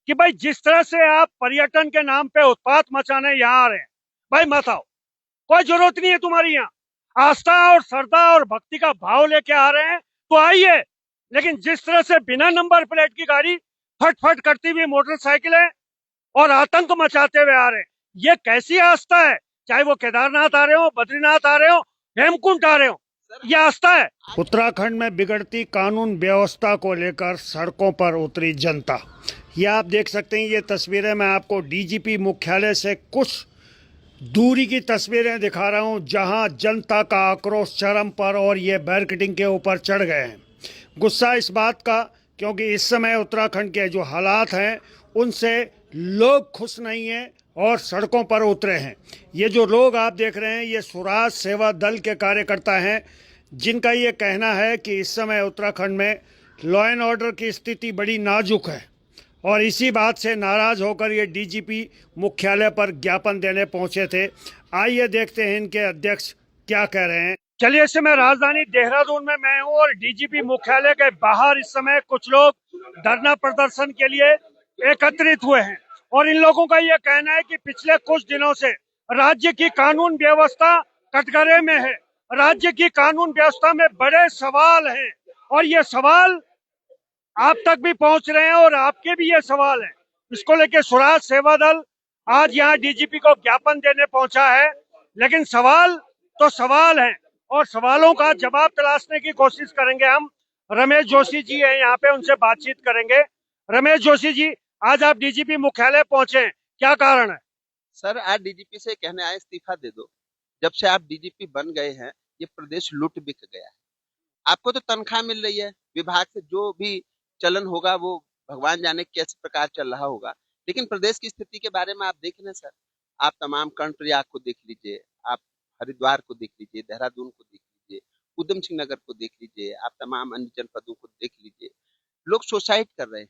कि भाई जिस तरह से आप पर्यटन के नाम पे उत्पात मचाने यहाँ आ रहे हैं, भाई मत आओ, कोई जरूरत नहीं है तुम्हारी यहाँ। आस्था और श्रद्धा और भक्ति का भाव लेके आ रहे हैं तो आइए, लेकिन जिस तरह से बिना नंबर प्लेट की गाड़ी फट फट करती हुई मोटरसाइकिलें और आतंक मचाते हुए आ रहे हैं, ये कैसी आस्था है? चाहे वो केदारनाथ आ रहे हो, बद्रीनाथ आ रहे हो, हेमकुंड आ रहे हो, ये आस्था है? उत्तराखंड में बिगड़ती कानून व्यवस्था को लेकर सड़कों पर उतरी जनता। ये आप देख सकते हैं, ये तस्वीरें मैं आपको डीजीपी मुख्यालय से कुछ दूरी की तस्वीरें दिखा रहा हूं, जहां जनता का आक्रोश चरम पर और ये बैरिकेडिंग के ऊपर चढ़ गए हैं। गुस्सा इस बात का क्योंकि इस समय उत्तराखंड के जो हालात हैं उनसे लोग खुश नहीं हैं और सड़कों पर उतरे हैं। ये जो लोग आप देख रहे हैं ये स्वराज सेवा दल के कार्यकर्ता हैं, जिनका ये कहना है कि इस समय उत्तराखंड में लॉ एंड ऑर्डर की स्थिति बड़ी नाजुक है और इसी बात से नाराज होकर ये डीजीपी मुख्यालय पर ज्ञापन देने पहुंचे थे। आइए देखते हैं इनके अध्यक्ष क्या कह रहे हैं। चलिए, इस समय राजधानी देहरादून में मैं हूं और डीजीपी मुख्यालय के बाहर इस समय कुछ लोग धरना प्रदर्शन के लिए एकत्रित हुए हैं और इन लोगों का यह कहना है कि पिछले कुछ दिनों से राज्य की कानून व्यवस्था कटघरे में है। राज्य की कानून व्यवस्था में बड़े सवाल हैं और ये सवाल आप तक भी पहुंच रहे हैं और आपके भी ये सवाल हैं। इसको लेके स्वराज सेवा दल आज यहाँ डीजीपी को ज्ञापन देने पहुंचा है, लेकिन सवाल तो सवाल हैं और सवालों का जवाब तलाशने की कोशिश करेंगे हम। रमेश जोशी जी हैं यहाँ पे, उनसे बातचीत करेंगे। रमेश जोशी जी, आज आप डीजीपी मुख्यालय पहुंचे, क्या कारण है? सर, आज डीजीपी से कहने आए इस्तीफा दे दो। जब से आप डीजीपी बन गए हैं ये प्रदेश लूट बिक गया है। आपको तो तनख्वाह मिल रही है, विभाग से जो भी चलन होगा वो भगवान जाने किस प्रकार चल रहा होगा, लेकिन प्रदेश की स्थिति के बारे में आप देख लें सर। आप तमाम कर्णप्रयाग को देख लीजिए, आप हरिद्वार को देख लीजिए, देहरादून को देख लीजिए, उधम सिंह नगर को देख लीजिए, आप तमाम अन्य जनपदों को देख लीजिए। लोग सुसाइड कर रहे हैं,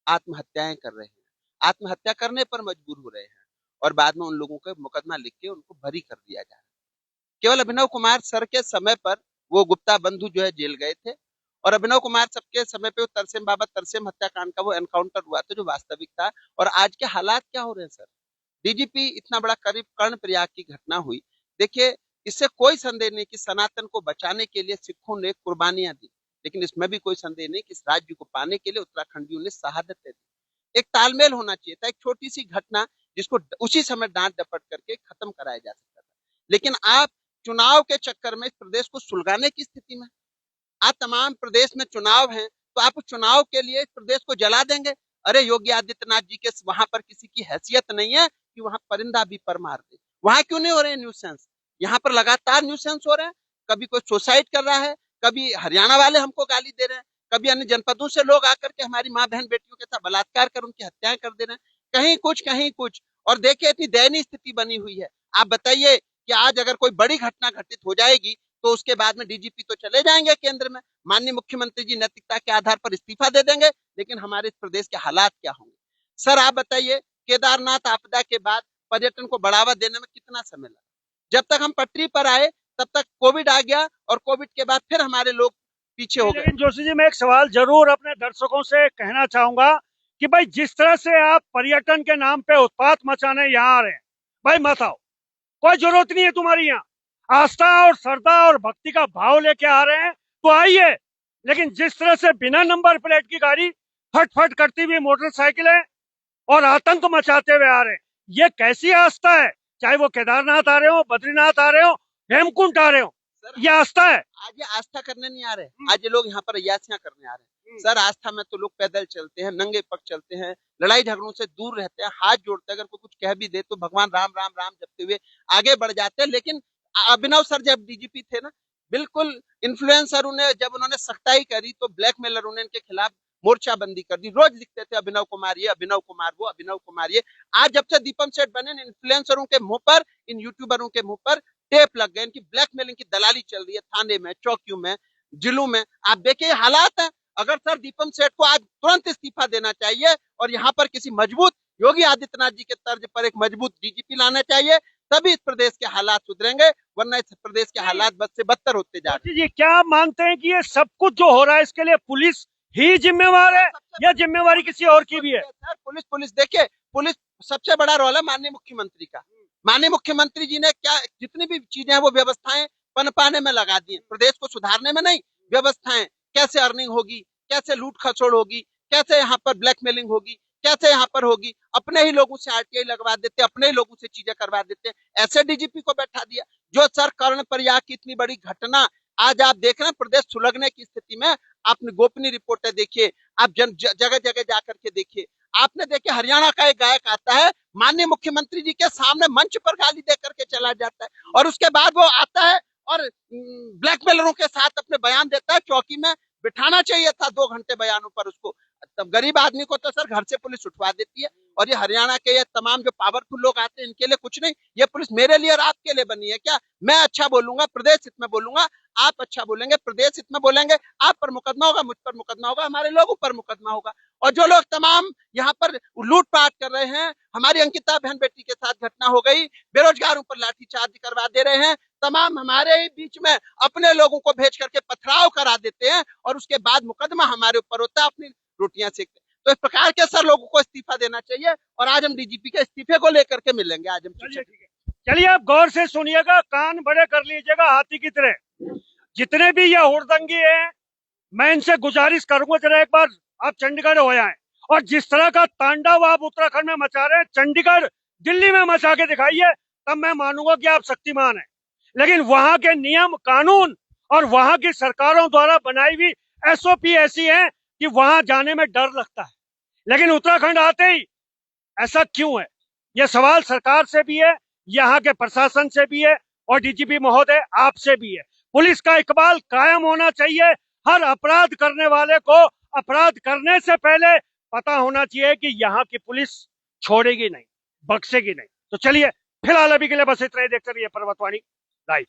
आत्महत्याएं कर रहे हैं, आत्महत्या करने पर मजबूर हो रहे हैं और बाद में उन लोगों का मुकदमा लिख के उनको बरी कर दिया जा रहा है। केवल अभिनव कुमार सर के समय पर वो गुप्ता बंधु जो है जेल गए थे और अभिनव कुमार सबके समय पे वो तरसेम बाबा तरसेम हत्याकांड का वो एनकाउंटर हुआ था जो वास्तविक था। और आज के हालात क्या हो रहे हैं सर? डीजीपी इतना बड़ा करीब कर्णप्रयाग की घटना हुई। देखिए, इससे कोई संदेह नहीं कि सनातन को बचाने के लिए सिखों ने कुर्बानियां दी, लेकिन इसमें भी कोई संदेह नहीं कि इस राज्य को पाने के लिए उत्तराखंडियों ने शहादतें दी। एक तालमेल होना चाहिए था, एक छोटी सी घटना जिसको उसी समय डांट डपट करके खत्म कराया जा सकता था, लेकिन आप चुनाव के चक्कर में इस प्रदेश को सुलगाने की स्थिति में। आज तमाम प्रदेश में चुनाव है तो आप चुनाव के लिए इस प्रदेश को जला देंगे। अरे योगी आदित्यनाथ जी के वहां पर किसी की हैसियत नहीं है कि वहां परिंदा भी पर मार दे। वहां क्यों नहीं हो रहे न्यूसेंस? यहाँ पर लगातार न्यूसेंस हो रहे हैं। कभी कोई सुसाइड कर रहा है, कभी हरियाणा वाले हमको गाली दे रहे हैं, कभी अन्य जनपदों से लोग आकर के हमारी माँ बहन बेटियों के साथ बलात्कार कर उनकी हत्याएं कर दे रहे हैं। कहीं कुछ कहीं कुछ। और देखिए इतनी दयनीय स्थिति बनी हुई है। आप बताइए कि आज अगर कोई बड़ी घटना घटित हो जाएगी तो उसके बाद में डीजीपी तो चले जाएंगे केंद्र में, माननीय मुख्यमंत्री जी नैतिकता के आधार पर इस्तीफा दे देंगे, लेकिन हमारे इस प्रदेश के हालात क्या होंगे? सर आप बताइए, केदारनाथ आपदा के बाद पर्यटन को बढ़ावा देने में कितना समय लगा? जब तक हम पटरी पर आए तब तक कोविड आ गया और कोविड के बाद फिर हमारे लोग पीछे हो गए। लेकिन जोशी जी, मैं एक सवाल जरूर अपने दर्शकों से कहना चाहूंगा कि भाई जिस तरह से आप पर्यटन के नाम पे उत्पात मचाने यहाँ आ रहे हैं, भाई मत आओ, कोई जरूरत नहीं है तुम्हारी यहाँ। आस्था और श्रद्धा और भक्ति का भाव लेके आ रहे हैं तो आइए, लेकिन जिस तरह से बिना नंबर प्लेट की गाड़ी फट फट करती हुई मोटरसाइकिलें और आतंक मचाते हुए आ रहे हैं, ये कैसी आस्था है? चाहे वो केदारनाथ आ रहे हो, बद्रीनाथ आ रहे हो, हेमकुंड आ रहे हो, ये आस्था है? आज ये आस्था करने नहीं आ रहे, आज ये लोग यहाँ पर अयासियां करने आ रहे हैं। सर आस्था में तो लोग पैदल चलते हैं, नंगे पग चलते हैं, लड़ाई झगड़ों से दूर रहते हैं, हाथ जोड़ते हैं। अगर कोई कुछ कह भी दे तो भगवान राम राम राम जपते हुए आगे बढ़ जाते हैं। लेकिन अभिनव सर जब डीजीपी थे ना, बिल्कुल इन्फ्लुएंसरों ने जब उन्होंने सख्ताई करी तो ब्लैकमेलरों ने इनके खिलाफ मोर्चाबंदी कर दी। रोज लिखते थे अभिनव कुमार ये, अभिनव कुमार वो, अभिनव कुमार ये। आज जब से दीपम सेठ बने, इन्फ्लुएंसरों के मुंह पर, इन यूट्यूबरों के मुंह पर टेप लग गए। इनकी ब्लैकमेलिंग की दलाली चल रही है थाने में, चौकियों में, जिलों में। आप देखिए हालात है। अगर सर दीपम सेठ को आज तुरंत इस्तीफा देना चाहिए और यहाँ पर किसी मजबूत योगी आदित्यनाथ जी के तर्ज पर एक मजबूत डीजीपी लाना चाहिए, तभी इस प्रदेश के हालात सुधरेंगे, वरना इस प्रदेश के हालात बद से बदतर होते जा रहे हैं। जी, क्या मानते हैं कि ये सब कुछ जो हो रहा है इसके लिए पुलिस ही जिम्मेवार है या जिम्मेवारी किसी और की भी है? सर पुलिस पुलिस देखिए, पुलिस सबसे बड़ा रोल है माननीय मुख्यमंत्री का। माननीय मुख्यमंत्री जी ने क्या जितनी भी चीजें हैं वो व्यवस्थाएं पनपाने में लगा दी, प्रदेश को सुधारने में नहीं, व्यवस्थाएं कैसे अर्निंग होगी, कैसे लूट खसोड़ होगी, कैसे यहाँ पर ब्लैकमेलिंग होगी, कैसे यहाँ पर होगी, अपने ही लोगों से आरटीआई लगवा देते, अपने ही लोगों से चीजें करवा देते, ऐसे डीजीपी को बैठा दिया। जो सर कर्ण प्रयाग की इतनी बड़ी घटना आज आप देख रहे हैं, प्रदेश सुलगने की स्थिति में, आपने गोपनीय रिपोर्टें देखिए, आप जगह जगह जाकर के देखिए, आपने देखे हरियाणा का एक गायक आता है, माननीय मुख्यमंत्री जी के सामने मंच पर गाली दे करके चला जाता है, और उसके बाद वो आता है और ब्लैकमेलरों के साथ अपने बयान देता है। चौकी में बिठाना चाहिए था 2 घंटे बयानों पर उसको, तब गरीब आदमी को तो सर घर से पुलिस उठवा देती है। और ये हरियाणा के ये तमाम जो पावरफुल लोग आते हैं इनके लिए कुछ नहीं, ये पुलिस मेरे लिए और आपके लिए बनी है क्या? मैं अच्छा बोलूंगा, प्रदेश हित में बोलूंगा, आप अच्छा बोलेंगे, प्रदेश हित में बोलेंगे, आप पर मुकदमा होगा, मुझ पर मुकदमा होगा, हमारे लोगों पर मुकदमा होगा। और जो लोग तमाम यहाँ पर लूटपाट कर रहे हैं, हमारी अंकिता बहन बेटी के साथ घटना हो गई, बेरोजगारों पर लाठीचार्ज करवा दे रहे हैं, तमाम हमारे ही बीच में अपने लोगों को भेज करके पथराव करा देते हैं, और उसके बाद मुकदमा हमारे ऊपर होता है, अपनी रोटियां सेकते। तो इस प्रकार के सर लोगों को इस्तीफा देना चाहिए, और आज हम डीजीपी के इस्तीफे को लेकर के मिलेंगे। आज हम चलिए ठीक है, चलिए आप गौर से सुनिएगा, कान बड़े कर लीजिएगा हाथी की तरह। जितने भी ये हुड़दंगी है, मैं इनसे गुजारिश करूंगा जरा एक बार आप चंडीगढ़ हो आए, और जिस तरह का तांडव आप उत्तराखंड में मचा रहे हैं, चंडीगढ़ दिल्ली में मचा के दिखाइए, तब मैं मानूंगा कि आप शक्तिमान हैं। लेकिन वहां के नियम कानून और वहां की सरकारों द्वारा बनाई हुई एसओपी ऐसी है कि वहां जाने में डर लगता है। लेकिन उत्तराखंड आते ही ऐसा क्यों है? यह सवाल सरकार से भी है, यहाँ के प्रशासन से भी है, और डीजीपी महोदय आपसे भी है। पुलिस का इकबाल कायम होना चाहिए। हर अपराध करने वाले को अपराध करने से पहले पता होना चाहिए कि यहाँ की पुलिस छोड़ेगी नहीं, बख्शेगी नहीं। तो चलिए फिलहाल अभी के लिए बस इतना ही, देखते रहिए पर्वतवाणी लाइव।